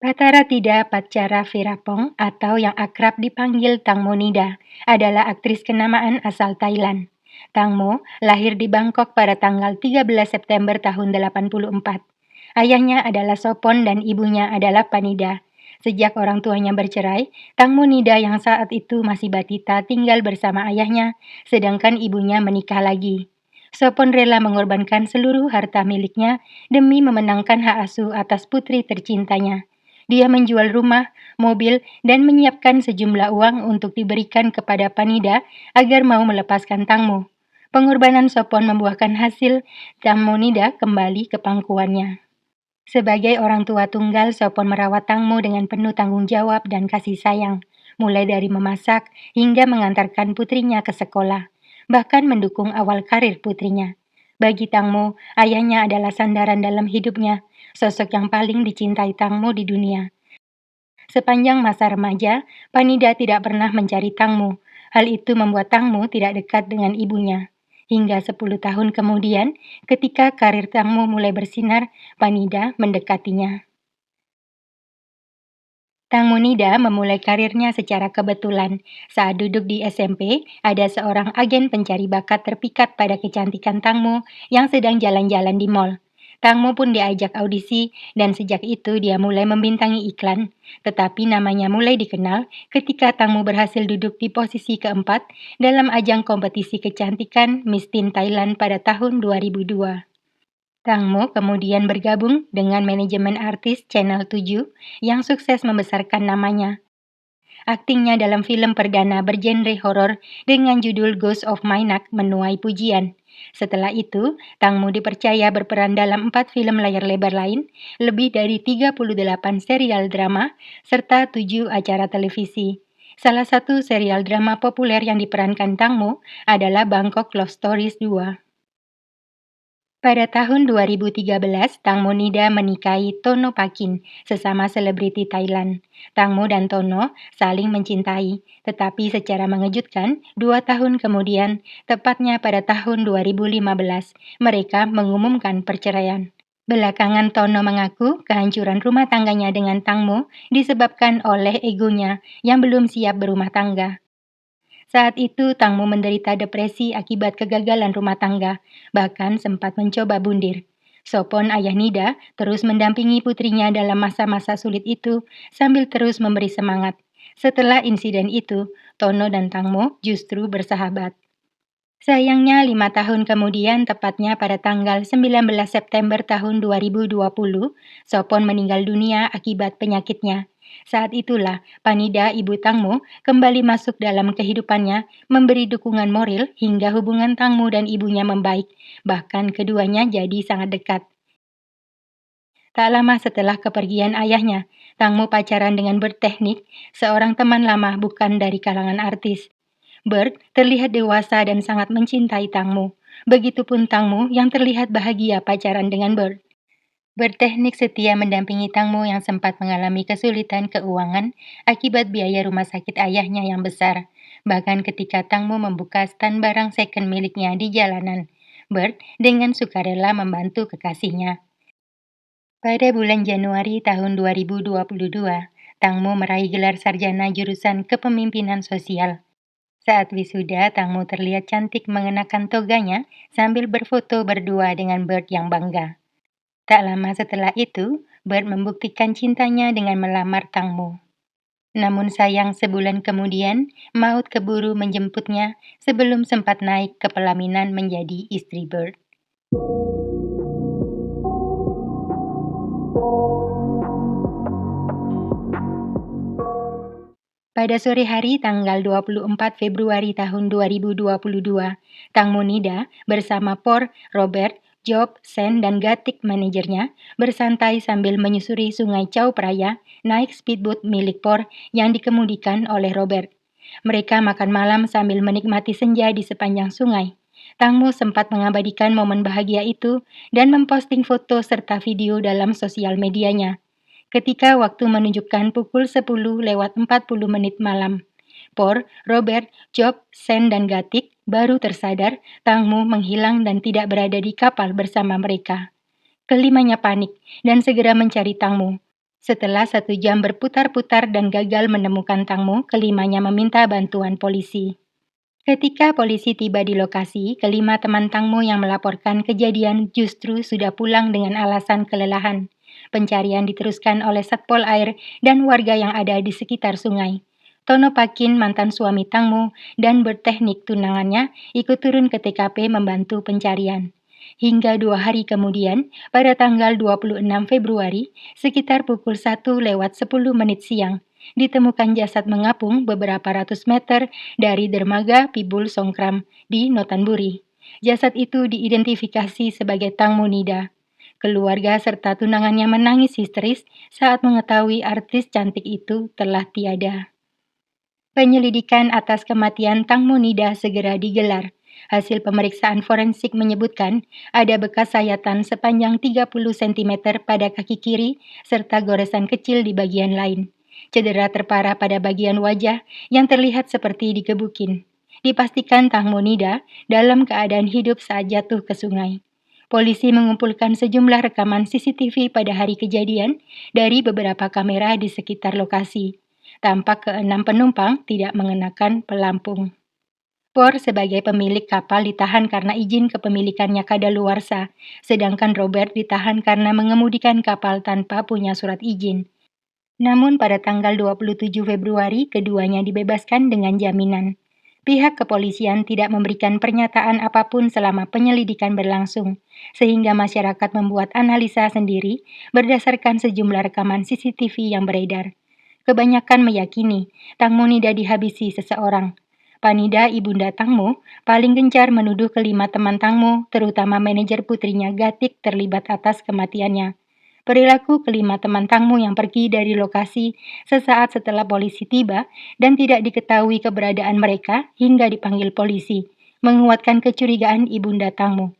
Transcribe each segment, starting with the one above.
Pataratida Patchara Virapong atau yang akrab dipanggil Tang Monida adalah aktris kenamaan asal Thailand. Tang Mo lahir di Bangkok pada tanggal 13 September tahun 84. Ayahnya adalah Sopon dan ibunya adalah Panida. Sejak orang tuanya bercerai, Tang Monida yang saat itu masih batita tinggal bersama ayahnya, sedangkan ibunya menikah lagi. Sopon rela mengorbankan seluruh harta miliknya demi memenangkan hak asuh atas putri tercintanya. Dia menjual rumah, mobil, dan menyiapkan sejumlah uang untuk diberikan kepada Panida agar mau melepaskan Tang Mo. Pengorbanan Sopon membuahkan hasil, Tang Monida kembali ke pangkuannya. Sebagai orang tua tunggal, Sopon merawat Tang Mo dengan penuh tanggung jawab dan kasih sayang, mulai dari memasak hingga mengantarkan putrinya ke sekolah, bahkan mendukung awal karir putrinya. Bagi Tang Mo, ayahnya adalah sandaran dalam hidupnya, sosok yang paling dicintai Tang Mo di dunia. Sepanjang masa remaja, Panida tidak pernah mencari Tang Mo. Hal itu membuat Tang Mo tidak dekat dengan ibunya. Hingga 10 tahun kemudian, ketika karir Tang Mo mulai bersinar, Panida mendekatinya. Tang Monida memulai karirnya secara kebetulan. Saat duduk di SMP, ada seorang agen pencari bakat terpikat pada kecantikan Tang Mo yang sedang jalan-jalan di mall. Tang Mo pun diajak audisi dan sejak itu dia mulai membintangi iklan. Tetapi namanya mulai dikenal ketika Tang Mo berhasil duduk di posisi keempat dalam ajang kompetisi kecantikan Miss Teen Thailand pada tahun 2002. Tang Mo kemudian bergabung dengan manajemen artis Channel 7 yang sukses membesarkan namanya. Aktingnya dalam film perdana bergenre horor dengan judul Ghost of Maynak menuai pujian. Setelah itu, Tang Mo dipercaya berperan dalam 4 film layar lebar lain, lebih dari 38 serial drama, serta 7 acara televisi. Salah satu serial drama populer yang diperankan Tang Mo adalah Bangkok Love Stories 2. Pada tahun 2013, Tang Monida menikahi Tono Pakin, sesama selebriti Thailand. Tang Mo dan Tono saling mencintai, tetapi secara mengejutkan, 2 tahun kemudian, tepatnya pada tahun 2015, mereka mengumumkan perceraian. Belakangan Tono mengaku kehancuran rumah tangganya dengan Tang Mo disebabkan oleh egonya yang belum siap berumah tangga. Saat itu, Tang Mo menderita depresi akibat kegagalan rumah tangga, bahkan sempat mencoba bundir. Sopon ayah Nida terus mendampingi putrinya dalam masa-masa sulit itu sambil terus memberi semangat. Setelah insiden itu, Tono dan Tang Mo justru bersahabat. Sayangnya 5 tahun kemudian, tepatnya pada tanggal 19 September tahun 2020, Sopon meninggal dunia akibat penyakitnya. Saat itulah Panida ibu Tang Mo kembali masuk dalam kehidupannya, memberi dukungan moral hingga hubungan Tang Mo dan ibunya membaik, bahkan keduanya jadi sangat dekat. Tak lama setelah kepergian ayahnya, Tang Mo pacaran dengan berteknik, seorang teman lama bukan dari kalangan artis. Bert terlihat dewasa dan sangat mencintai Tang Mo. Begitupun Tang Mo yang terlihat bahagia pacaran dengan Bert. Berteknik setia mendampingi Tang Mo yang sempat mengalami kesulitan keuangan akibat biaya rumah sakit ayahnya yang besar. Bahkan ketika Tang Mo membuka stand barang second miliknya di jalanan, Bert dengan sukarela membantu kekasihnya. Pada bulan Januari tahun 2022, Tang Mo meraih gelar sarjana jurusan Kepemimpinan Sosial. Saat wisuda, Tang Mo terlihat cantik mengenakan toganya sambil berfoto berdua dengan Bert yang bangga. Tak lama setelah itu, Bert membuktikan cintanya dengan melamar Tang Mo. Namun sayang sebulan kemudian, maut keburu menjemputnya sebelum sempat naik ke pelaminan menjadi istri Bert. Pada sore hari tanggal 24 Februari tahun 2022, Tang Monida bersama Por, Robert, Job, Sen, dan Gatik manajernya bersantai sambil menyusuri Sungai Chao Phraya naik speedboat milik Por yang dikemudikan oleh Robert. Mereka makan malam sambil menikmati senja di sepanjang sungai. Tang Mo sempat mengabadikan momen bahagia itu dan memposting foto serta video dalam sosial medianya. Ketika waktu menunjukkan pukul 10:40 malam. Por, Robert, Job, Sen, dan Gatik baru tersadar Tang Mu menghilang dan tidak berada di kapal bersama mereka. Kelimanya panik dan segera mencari Tang Mu. Setelah 1 jam berputar-putar dan gagal menemukan Tang Mu, kelimanya meminta bantuan polisi. Ketika polisi tiba di lokasi, kelima teman Tang Mo yang melaporkan kejadian justru sudah pulang dengan alasan kelelahan. Pencarian diteruskan oleh Satpol Air dan warga yang ada di sekitar sungai. Tono Pakin, mantan suami Tang Mo, dan berteknik tunangannya ikut turun ke TKP membantu pencarian. Hingga 2 hari kemudian, pada tanggal 26 Februari, sekitar pukul 1:10 siang, ditemukan jasad mengapung beberapa ratus meter dari dermaga Pibul Songkram di Notanburi. Jasad itu diidentifikasi sebagai Tang Monida. Keluarga serta tunangannya menangis histeris saat mengetahui artis cantik itu telah tiada. Penyelidikan atas kematian Tang Monida segera digelar. Hasil pemeriksaan forensik menyebutkan ada bekas sayatan sepanjang 30 cm pada kaki kiri serta goresan kecil di bagian lain. Cedera terparah pada bagian wajah yang terlihat seperti digebukin. Dipastikan Tang Monida dalam keadaan hidup saat jatuh ke sungai. Polisi mengumpulkan sejumlah rekaman CCTV pada hari kejadian dari beberapa kamera di sekitar lokasi. Tampak ke-6 penumpang tidak mengenakan pelampung. Por sebagai pemilik kapal ditahan karena izin kepemilikannya kadaluarsa, sedangkan Robert ditahan karena mengemudikan kapal tanpa punya surat izin. Namun pada tanggal 27 Februari, keduanya dibebaskan dengan jaminan. Pihak kepolisian tidak memberikan pernyataan apapun selama penyelidikan berlangsung, sehingga masyarakat membuat analisa sendiri berdasarkan sejumlah rekaman CCTV yang beredar. Kebanyakan meyakini Tang Monida dihabisi seseorang. Panida ibunda Tang Mo paling gencar menuduh kelima teman Tang Mo, terutama manajer putrinya Gatik, terlibat atas kematiannya. Perilaku kelima teman Tang Mo yang pergi dari lokasi sesaat setelah polisi tiba dan tidak diketahui keberadaan mereka hingga dipanggil polisi, menguatkan kecurigaan ibunda Tang Mo.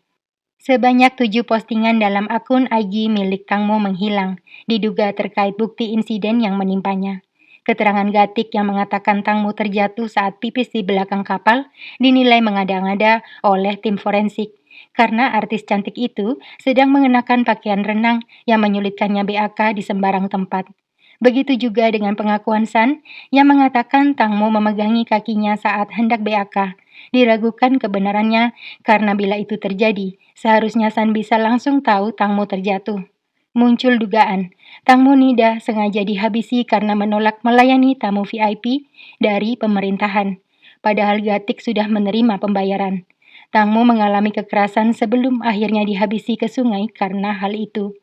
Sebanyak 7 postingan dalam akun IG milik Tang Mo menghilang, diduga terkait bukti insiden yang menimpanya. Keterangan Gatik yang mengatakan Tang Mo terjatuh saat pipis di belakang kapal dinilai mengada-ngada oleh tim forensik, karena artis cantik itu sedang mengenakan pakaian renang yang menyulitkannya BAK di sembarang tempat. Begitu juga dengan pengakuan San yang mengatakan Tang Mo memegangi kakinya saat hendak BAK. Diragukan kebenarannya karena bila itu terjadi, seharusnya San bisa langsung tahu Tang Mo terjatuh. Muncul dugaan, Tang Mo Nida sengaja dihabisi karena menolak melayani tamu VIP dari pemerintahan. Padahal Gatik sudah menerima pembayaran. Tang Mo mengalami kekerasan sebelum akhirnya dihabisi ke sungai karena hal itu.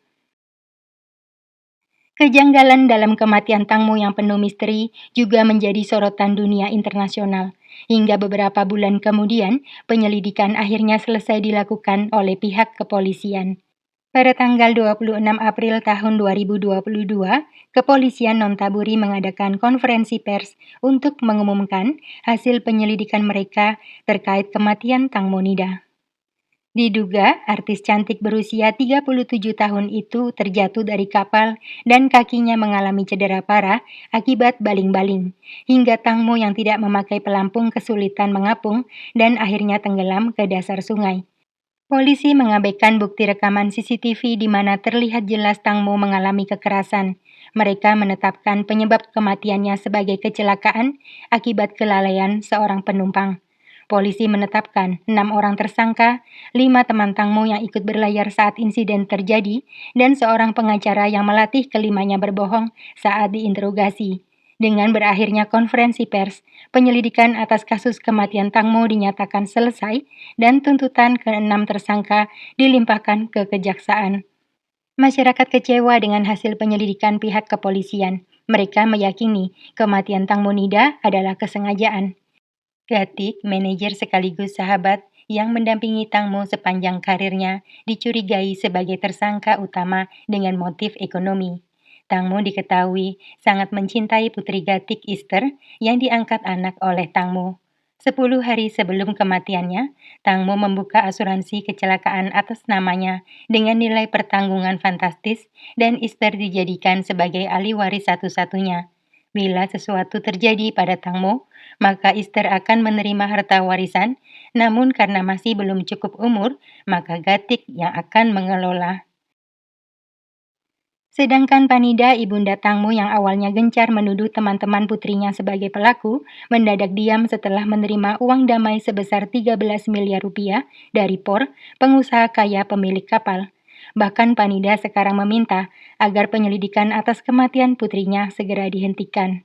Kejanggalan dalam kematian Tang Mo yang penuh misteri juga menjadi sorotan dunia internasional. Hingga beberapa bulan kemudian, penyelidikan akhirnya selesai dilakukan oleh pihak kepolisian. Pada tanggal 26 April tahun 2022, Kepolisian Nonthaburi mengadakan konferensi pers untuk mengumumkan hasil penyelidikan mereka terkait kematian Tang Monida. Diduga artis cantik berusia 37 tahun itu terjatuh dari kapal dan kakinya mengalami cedera parah akibat baling-baling, hingga Tang Mo yang tidak memakai pelampung kesulitan mengapung dan akhirnya tenggelam ke dasar sungai. Polisi mengabaikan bukti rekaman CCTV di mana terlihat jelas Tang Mo mengalami kekerasan. Mereka menetapkan penyebab kematiannya sebagai kecelakaan akibat kelalaian seorang penumpang. Polisi menetapkan 6 orang tersangka, 5 teman Tang Mo yang ikut berlayar saat insiden terjadi, dan seorang pengacara yang melatih kelimanya berbohong saat diinterogasi. Dengan berakhirnya konferensi pers, penyelidikan atas kasus kematian Tang Mo dinyatakan selesai dan tuntutan ke-6 tersangka dilimpahkan ke kejaksaan. Masyarakat kecewa dengan hasil penyelidikan pihak kepolisian. Mereka meyakini kematian Tang Monida adalah kesengajaan. Gatik, manajer sekaligus sahabat yang mendampingi Tang Mo sepanjang karirnya, dicurigai sebagai tersangka utama dengan motif ekonomi. Tang Mo diketahui sangat mencintai putri Gatik Easter yang diangkat anak oleh Tang Mo. 10 hari sebelum kematiannya, Tang Mo membuka asuransi kecelakaan atas namanya dengan nilai pertanggungan fantastis dan Easter dijadikan sebagai ahli waris satu-satunya. Bila sesuatu terjadi pada Tang Mo, maka Easter akan menerima harta warisan, namun karena masih belum cukup umur, maka Gatik yang akan mengelola. Sedangkan Panida, ibunda Tangmo yang awalnya gencar menuduh teman-teman putrinya sebagai pelaku, mendadak diam setelah menerima uang damai sebesar 13 miliar rupiah dari Por, pengusaha kaya pemilik kapal. Bahkan Panida sekarang meminta agar penyelidikan atas kematian putrinya segera dihentikan.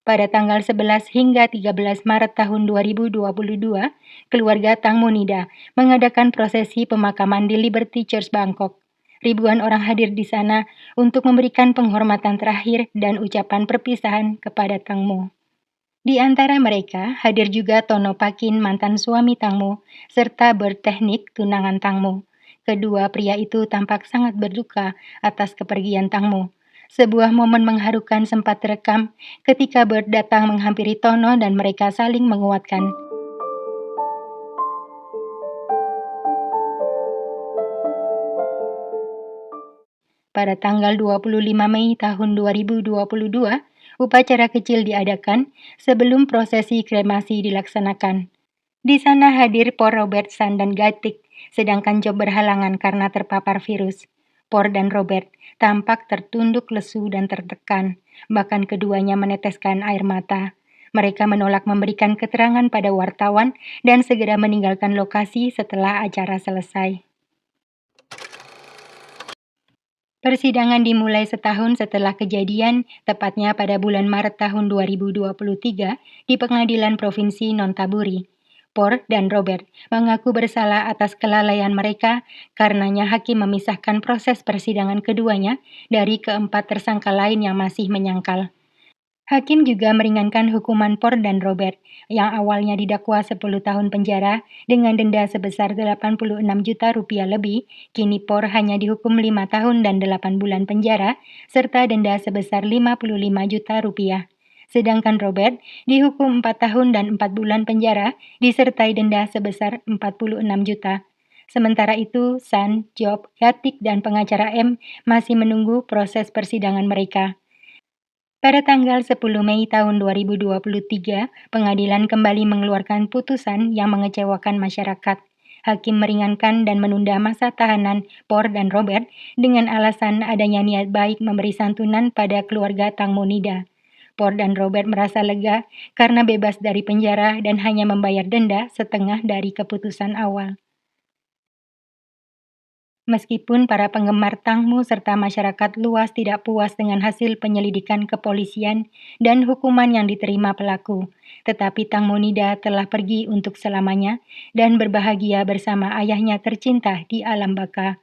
Pada tanggal 11 hingga 13 Maret tahun 2022, keluarga Tang Monida mengadakan prosesi pemakaman di Liberty Church Bangkok. Ribuan orang hadir di sana untuk memberikan penghormatan terakhir dan ucapan perpisahan kepada Tang Mo. Di antara mereka hadir juga Tono Pakin, mantan suami Tang Mo, serta berteknik tunangan Tang Mo. Kedua pria itu tampak sangat berduka atas kepergian Tang Mo. Sebuah momen mengharukan sempat terekam ketika Bird datang menghampiri Tono dan mereka saling menguatkan. Pada tanggal 25 Mei tahun 2022, upacara kecil diadakan sebelum prosesi kremasi dilaksanakan. Di sana hadir Por Robertson dan Gatik, sedangkan Job berhalangan karena terpapar virus. Por dan Robert tampak tertunduk lesu dan tertekan, bahkan keduanya meneteskan air mata. Mereka menolak memberikan keterangan pada wartawan dan segera meninggalkan lokasi setelah acara selesai. Persidangan dimulai setahun setelah kejadian, tepatnya pada bulan Maret tahun 2023 di Pengadilan Provinsi Nonthaburi. Por dan Robert mengaku bersalah atas kelalaian mereka, karenanya hakim memisahkan proses persidangan keduanya dari keempat tersangka lain yang masih menyangkal. Hakim juga meringankan hukuman Por dan Robert, yang awalnya didakwa 10 tahun penjara dengan denda sebesar 86 juta rupiah lebih, kini Por hanya dihukum 5 tahun dan 8 bulan penjara, serta denda sebesar 55 juta rupiah. Sedangkan Robert dihukum 4 tahun dan 4 bulan penjara, disertai denda sebesar 46 juta. Sementara itu, San, Job, Gatik, dan pengacara M masih menunggu proses persidangan mereka. Pada tanggal 10 Mei tahun 2023, pengadilan kembali mengeluarkan putusan yang mengecewakan masyarakat. Hakim meringankan dan menunda masa tahanan Por dan Robert dengan alasan adanya niat baik memberi santunan pada keluarga Tang Monida. Por dan Robert merasa lega karena bebas dari penjara dan hanya membayar denda setengah dari keputusan awal. Meskipun para penggemar Tangmo serta masyarakat luas tidak puas dengan hasil penyelidikan kepolisian dan hukuman yang diterima pelaku, tetapi Tang Monida telah pergi untuk selamanya dan berbahagia bersama ayahnya tercinta di alam baka.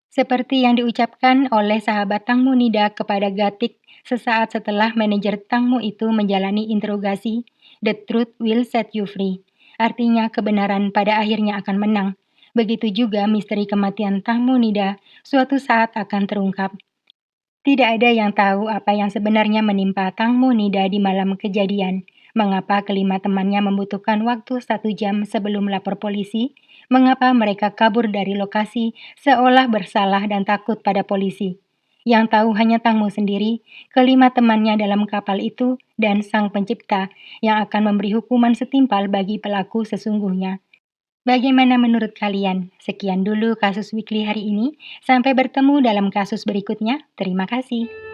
Seperti yang diucapkan oleh sahabat Tang Monida kepada Gatik sesaat setelah manajer Tangmo itu menjalani interogasi, "The truth will set you free." Artinya kebenaran pada akhirnya akan menang. Begitu juga misteri kematian Tang Monida suatu saat akan terungkap. Tidak ada yang tahu apa yang sebenarnya menimpa Tang Monida di malam kejadian. Mengapa kelima temannya membutuhkan waktu 1 jam sebelum lapor polisi? Mengapa mereka kabur dari lokasi seolah bersalah dan takut pada polisi? Yang tahu hanya Tang Mo sendiri, kelima temannya dalam kapal itu, dan Sang Pencipta yang akan memberi hukuman setimpal bagi pelaku sesungguhnya. Bagaimana menurut kalian? Sekian dulu kasus Weekly hari ini. Sampai bertemu dalam kasus berikutnya. Terima kasih.